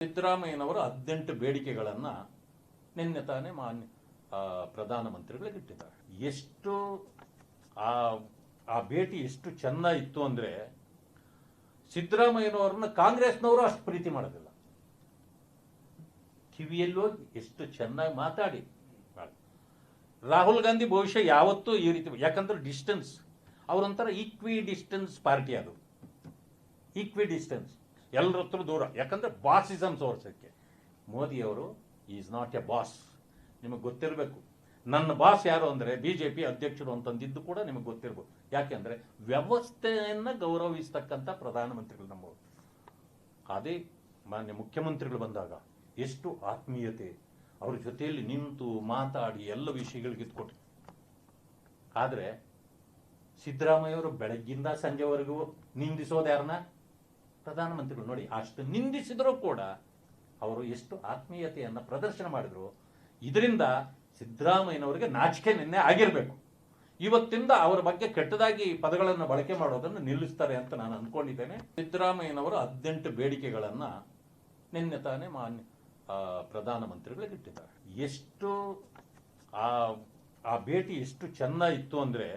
ಸಿದ್ದರಾಮಯ್ಯನವರು 18 ಬೇಡಿಕೆಗಳನ್ನು ನಿನ್ನೆ ತಾನೇ ಮಾನ್ಯ ಪ್ರಧಾನಮಂತ್ರಿಗಳಿಗೆ ಇಟ್ಟಿದ್ದಾರೆ. ಎಷ್ಟು ಆ ಭೇಟಿ ಎಷ್ಟು ಚೆನ್ನಾಗಿತ್ತು ಅಂದ್ರೆ ಸಿದ್ದರಾಮಯ್ಯನವರನ್ನ ಕಾಂಗ್ರೆಸ್ನವರು ಅಷ್ಟು ಪ್ರೀತಿ ಮಾಡೋದಿಲ್ಲ. ಕಿವಿಯಲ್ಲೋಗಿ ಎಷ್ಟು ಚೆನ್ನಾಗಿ ಮಾತಾಡಿ. ರಾಹುಲ್ ಗಾಂಧಿ ಬಹುಶಃ ಯಾವತ್ತೂ ಈ ರೀತಿ, ಯಾಕಂದ್ರೆ ಡಿಸ್ಟೆನ್ಸ್ ಅವರೊಂಥರ ಈಕ್ವಿ ಡಿಸ್ಟೆನ್ಸ್ ಪಾರ್ಟಿ, ಅದು ಈಕ್ವಿ ಡಿಸ್ಟೆನ್ಸ್, ಎಲ್ಲರ ಹತ್ರ ದೂರ. ಯಾಕಂದ್ರೆ ಬಾಸಿಸಮ್ ತೋರ್ಸಕ್ಕೆ ಮೋದಿಯವರು ಈಸ್ ನಾಟ್ ಎ ಬಾಸ್. ನಿಮಗೆ ಗೊತ್ತಿರಬೇಕು, ನನ್ನ ಬಾಸ್ ಯಾರು ಅಂದರೆ ಬಿಜೆಪಿ ಅಧ್ಯಕ್ಷರು ಅಂತಂದಿದ್ದು ಕೂಡ ನಿಮಗೆ ಗೊತ್ತಿರ್ಬೋದು. ಯಾಕೆಂದ್ರೆ ವ್ಯವಸ್ಥೆಯನ್ನು ಗೌರವಿಸ್ತಕ್ಕಂಥ ಪ್ರಧಾನಮಂತ್ರಿಗಳು ನಮ್ಮವರು. ಅದೇ ಮಾನ್ಯ ಮುಖ್ಯಮಂತ್ರಿಗಳು ಬಂದಾಗ ಎಷ್ಟು ಆತ್ಮೀಯತೆ, ಅವ್ರ ಜೊತೆಯಲ್ಲಿ ನಿಂತು ಮಾತಾಡಿ ಎಲ್ಲ ವಿಷಯಗಳಿಗೆ ಇದ್ಕೊಟ್ಟು. ಆದರೆ ಸಿದ್ದರಾಮಯ್ಯವರು ಬೆಳಗ್ಗಿಂದ ಸಂಜೆವರೆಗೂ ನಿಂದಿಸೋದು ಯಾರನ್ನ? ಪ್ರಧಾನಮಂತ್ರಿಗಳು. ನೋಡಿ, ಅಷ್ಟು ನಿಂದಿಸಿದರೂ ಕೂಡ ಅವರು ಎಷ್ಟು ಆತ್ಮೀಯತೆಯನ್ನು ಪ್ರದರ್ಶನ ಮಾಡಿದ್ರು. ಇದರಿಂದ ಸಿದ್ದರಾಮಯ್ಯನವರಿಗೆ ನಾಚಿಕೆ ನಿನ್ನೆ ಆಗಿರಬೇಕು. ಇವತ್ತಿಂದ ಅವರ ಬಗ್ಗೆ ಕೆಟ್ಟದಾಗಿ ಪದಗಳನ್ನು ಬಳಕೆ ಮಾಡೋದನ್ನು ನಿಲ್ಲಿಸ್ತಾರೆ ಅಂತ ನಾನು ಅಂದ್ಕೊಂಡಿದ್ದೇನೆ. ಸಿದ್ದರಾಮಯ್ಯನವರು 18 ಬೇಡಿಕೆಗಳನ್ನು ನಿನ್ನೆ ತಾನೇ ಮಾನ್ಯ ಪ್ರಧಾನಮಂತ್ರಿಗಳಿಗೆ ಇಟ್ಟಿದ್ದಾರೆ. ಎಷ್ಟು ಆ ಭೇಟಿ ಎಷ್ಟು ಚೆನ್ನಾಗಿತ್ತು ಅಂದ್ರೆ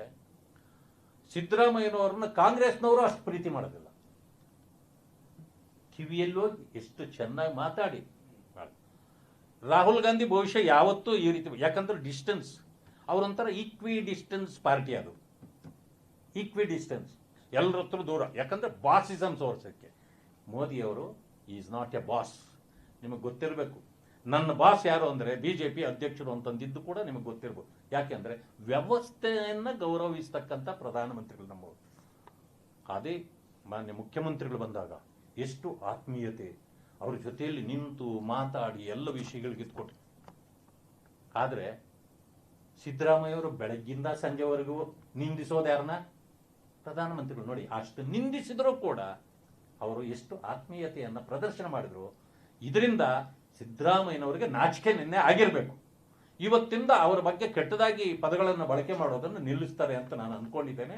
ಸಿದ್ದರಾಮಯ್ಯನವರನ್ನ ಕಾಂಗ್ರೆಸ್ನವರು ಅಷ್ಟು ಪ್ರೀತಿ ಮಾಡೋದಿಲ್ಲ. ಕಿವಿಯಲ್ಲೋಗಿ ಎಷ್ಟು ಚೆನ್ನಾಗಿ ಮಾತಾಡಿ. ರಾಹುಲ್ ಗಾಂಧಿ ಬಹುಶಃ ಯಾವತ್ತೂ ಈ ರೀತಿ, ಯಾಕಂದ್ರೆ ಡಿಸ್ಟೆನ್ಸ್ ಅವರೊಂಥರ ಈಕ್ವಿ ಡಿಸ್ಟೆನ್ಸ್ ಪಾರ್ಟಿ, ಅದು ಈಕ್ವಿ ಡಿಸ್ಟೆನ್ಸ್, ಎಲ್ಲರ ಹತ್ರ ದೂರ. ಯಾಕಂದ್ರೆ ಬಾಸಿಸಮ್ ತೋರ್ಸಕ್ಕೆ ಮೋದಿಯವರು ಈಸ್ ನಾಟ್ ಎ ಬಾಸ್. ನಿಮಗೆ ಗೊತ್ತಿರಬೇಕು, ನನ್ನ ಬಾಸ್ ಯಾರು ಅಂದರೆ ಬಿಜೆಪಿ ಅಧ್ಯಕ್ಷರು ಅಂತಂದಿದ್ದು ಕೂಡ ನಿಮಗೆ ಗೊತ್ತಿರ್ಬೋದು. ಯಾಕೆಂದ್ರೆ ವ್ಯವಸ್ಥೆಯನ್ನು ಗೌರವಿಸ್ತಕ್ಕಂಥ ಪ್ರಧಾನಮಂತ್ರಿಗಳು ನಮ್ಮವರು. ಅದೇ ಮಾನ್ಯ ಮುಖ್ಯಮಂತ್ರಿಗಳು ಬಂದಾಗ ಎಷ್ಟು ಆತ್ಮೀಯತೆ, ಅವ್ರ ಜೊತೆಯಲ್ಲಿ ನಿಂತು ಮಾತಾಡಿ ಎಲ್ಲ ವಿಷಯಗಳಿಗೆ ಇದ್ಕೊಟ್ಟು. ಆದರೆ ಸಿದ್ದರಾಮಯ್ಯವರು ಬೆಳಗ್ಗಿಂದ ಸಂಜೆವರೆಗೂ ನಿಂದಿಸೋದು ಯಾರನ್ನ? ಪ್ರಧಾನಮಂತ್ರಿಗಳು. ನೋಡಿ, ಅಷ್ಟು ನಿಂದಿಸಿದರೂ ಕೂಡ ಅವರು ಎಷ್ಟು ಆತ್ಮೀಯತೆಯನ್ನು ಪ್ರದರ್ಶನ ಮಾಡಿದ್ರು. ಇದರಿಂದ ಸಿದ್ದರಾಮಯ್ಯನವರಿಗೆ ನಾಚಿಕೆ ನಿನ್ನೆ ಆಗಿರಬೇಕು. ಇವತ್ತಿಂದ ಅವರ ಬಗ್ಗೆ ಕೆಟ್ಟದಾಗಿ ಪದಗಳನ್ನು ಬಳಕೆ ಮಾಡೋದನ್ನು ನಿಲ್ಲಿಸ್ತಾರೆ ಅಂತ ನಾನು ಅಂದ್ಕೊಂಡಿದ್ದೇನೆ.